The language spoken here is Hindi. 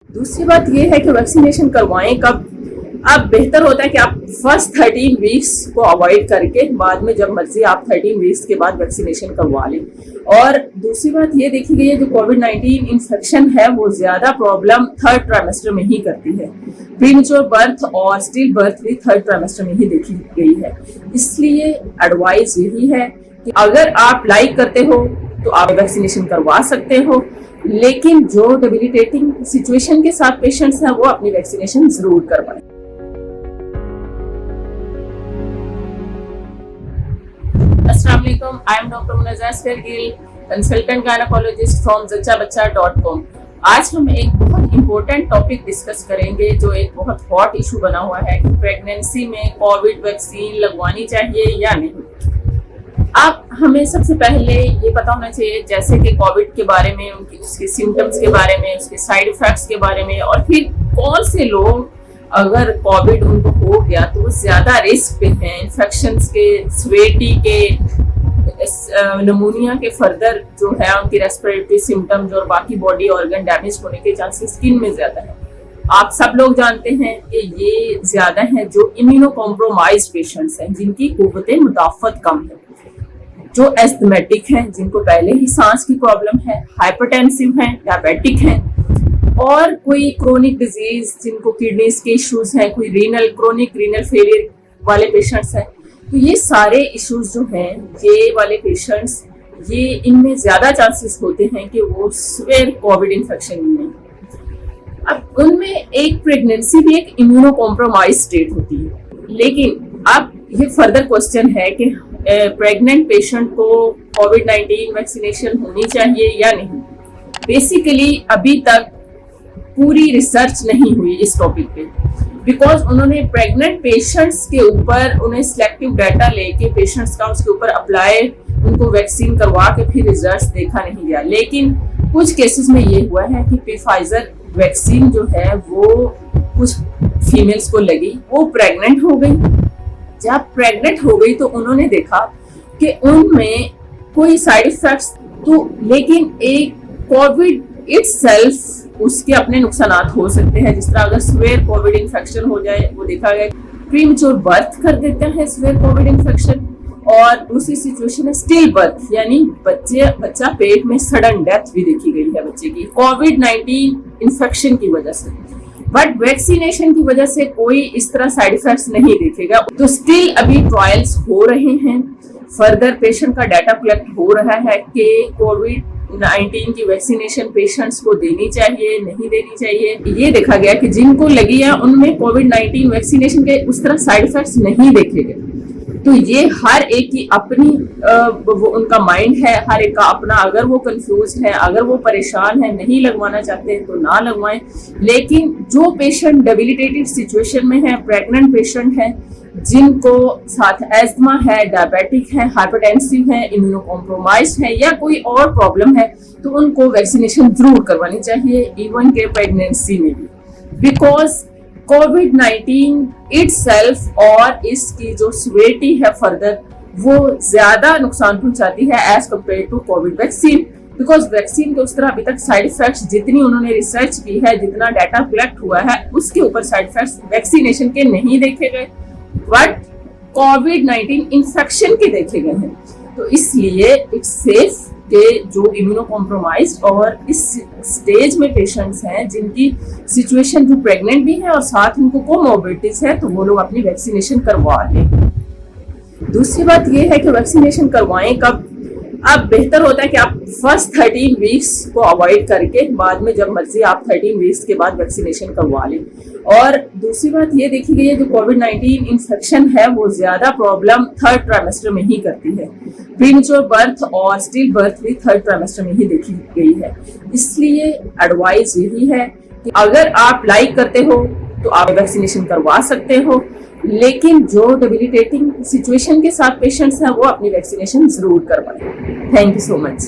दूसरी बात ये है कि वैक्सीनेशन करवाएं कब। अब बेहतर होता है कि आप फर्स्ट 13 वीक्स को अवॉइड करके बाद में जब मर्जी आप 13 वीक्स के बाद वैक्सीनेशन करवा लें। और दूसरी बात ये देखी गई है जो कोविड-19 इन्फेक्शन है वो ज्यादा प्रॉब्लम थर्ड ट्राइमेस्टर में ही करती है। प्रीमेच्योर बर्थ और स्टिल बर्थ भी थर्ड ट्राइमेस्टर में ही देखी गई है। इसलिए एडवाइस यही है कि अगर आप लाइक करते हो तो आप वैक्सीनेशन करवा सकते हो, लेकिन जो डेबिलिटेटिंग सिचुएशन के साथ पेशेंट्स हैं वो अपनी वैक्सीनेशन जरूर करवाएं। अस्सलाम वालेकुम, I am doctor Munazza Asghar Gill, consultant gynaecologist from जच्चाबच्चा.com। आज हम एक बहुत इंपॉर्टेंट टॉपिक डिस्कस करेंगे जो एक बहुत हॉट इशू बना हुआ है कि प्रेगनेंसी में कोविड वैक्सीन लगवानी चाहिए या नहीं। अब हमें सबसे पहले ये पता होना चाहिए जैसे कि कोविड के बारे में, उसके सिम्टम्स के बारे में, उसके साइड इफेक्ट्स के बारे में, और फिर कौन से लोग अगर कोविड उनको हो गया तो वो ज्यादा रिस्क पे हैं इन्फेक्शंस के, स्वेटी के, निमोनिया के, फर्दर जो है उनकी रेस्पिरेटरी सिम्टम्स और बाकी बॉडी ऑर्गन डैमेज होने के चांसेस स्किन में ज्यादा है। आप सब लोग जानते हैं कि ये ज्यादा है जो इम्यूनो कॉम्प्रोमाइज पेशेंट्स हैं जिनकी कुव्वत मुदाफत कम है, जो एस्थमेटिक हैं, जिनको पहले ही सांस की प्रॉब्लम है, हाइपरटेंसिव हैं, डायबिटिक हैं, और कोई क्रोनिक डिजीज जिनको किडनीज के इश्यूज हैं, कोई क्रोनिक रीनल फेलियर वाले पेशेंट्स हैं। तो ये सारे इश्यूज जो हैं ये वाले पेशेंट्स, ये इनमें ज्यादा चांसेस होते हैं कि वो सिवियर कोविड इन्फेक्शन में। अब उनमें एक प्रेगनेंसी भी एक इम्यूनो कॉम्प्रोमाइज स्टेट होती है, लेकिन अब ये फर्दर क्वेश्चन है कि प्रेग्नेंट पेशेंट को कोविड-19 वैक्सीनेशन होनी चाहिए या नहीं। बेसिकली अभी तक पूरी रिसर्च नहीं हुई इस टॉपिक पे, बिकॉज उन्होंने प्रेग्नेंट पेशेंट्स के ऊपर उन्हें सिलेक्टिव डाटा लेके पेशेंट्स का उसके ऊपर अप्लाई, उनको वैक्सीन करवा के फिर रिजल्ट्स देखा नहीं गया। लेकिन कुछ केसेस में ये हुआ है कि फाइजर वैक्सीन जो है वो कुछ फीमेल्स को लगी, वो प्रेग्नेंट हो गई। जब प्रेग्नेंट हो गई तो उन्होंने देखा कि उनमें कोई साइड इफेक्ट्स तो, लेकिन एक कोविड इटसेल्फ उसके अपने नुकसानात हो सकते हैं। जिस तरह अगर सिवियर कोविड इन्फेक्शन हो जाए, वो देखा गया प्रीमेच्योर बर्थ कर देते हैं सिवियर कोविड इन्फेक्शन, और दूसरी सिचुएशन है स्टिल बर्थ, यानी बच्चा पेट में सडन डेथ भी देखी गई है बच्चे की कोविड-19 इन्फेक्शन की वजह से। बट वैक्सीनेशन की वजह से कोई इस तरह साइड इफेक्ट्स नहीं देखेगा। तो स्टिल अभी ट्रायल्स हो रहे हैं, फर्दर पेशेंट का डाटा कलेक्ट हो रहा है कि कोविड-19 की वैक्सीनेशन पेशेंट्स को देनी चाहिए, नहीं देनी चाहिए। ये देखा गया कि जिनको लगी है उनमें कोविड-19 वैक्सीनेशन के उस तरह साइड इफेक्ट्स नहीं देखे गए। तो ये हर एक की अपनी वो उनका माइंड है, हर एक का अपना। अगर वो कंफ्यूज है, अगर वो परेशान है, नहीं लगवाना चाहते तो ना लगवाएं। लेकिन जो पेशेंट डेबिलिटेटेड सिचुएशन में है, प्रेग्नेंट पेशेंट है, जिनको साथ एस्थमा है, डायबिटिक है, हाइपरटेंसिव है, इम्यूनो कॉम्प्रोमाइज है या कोई और प्रॉब्लम है, तो उनको वैक्सीनेशन जरूर करवानी चाहिए, इवन के प्रेगनेंसी में भी। बिकॉज कोविड-19 इटसेल्फ और इसकी जो सिवियरिटी है फर्दर, वो ज्यादा नुकसान पहुंचाती है as compare to covid vaccine. Because vaccine के उस तरह अभी तक साइड इफेक्ट्स जितनी उन्होंने रिसर्च की है, जितना डाटा कलेक्ट हुआ है, उसके ऊपर साइड इफेक्ट्स वैक्सीनेशन के नहीं देखे गए, बट कोविड-19 इन्फेक्शन के देखे गए हैं। तो इसलिए इट्स सेफ के जो इम्यूनो कॉम्प्रोमाइज्ड और इस स्टेज में पेशेंट्स हैं जिनकी सिचुएशन जो प्रेग्नेंट भी है और साथ उनको कोमोर्बिडिटीज है, तो वो लोग अपनी वैक्सीनेशन करवा लें। दूसरी बात ये है कि वैक्सीनेशन करवाएं कब। अब बेहतर होता है कि आप फर्स्ट 13 वीक्स को अवॉइड करके बाद में जब मर्जी आप 13 वीक्स के बाद वैक्सीनेशन करवा लें। और दूसरी बात ये देखी गई है जो कोविड-19 इन्फेक्शन है वो ज्यादा प्रॉब्लम थर्ड ट्राइमेस्टर में ही करती है। प्रीमेच्योर बर्थ और स्टिल बर्थ भी थर्ड ट्राइमेस्टर में ही देखी गई है। इसलिए एडवाइस यही है कि अगर आप लाइक करते हो तो आप वैक्सीनेशन करवा सकते हो, लेकिन जो डेबिलिटेटिंग सिचुएशन के साथ पेशेंट्स हैं वो अपनी वैक्सीनेशन जरूर करवाएं। Thank you so much.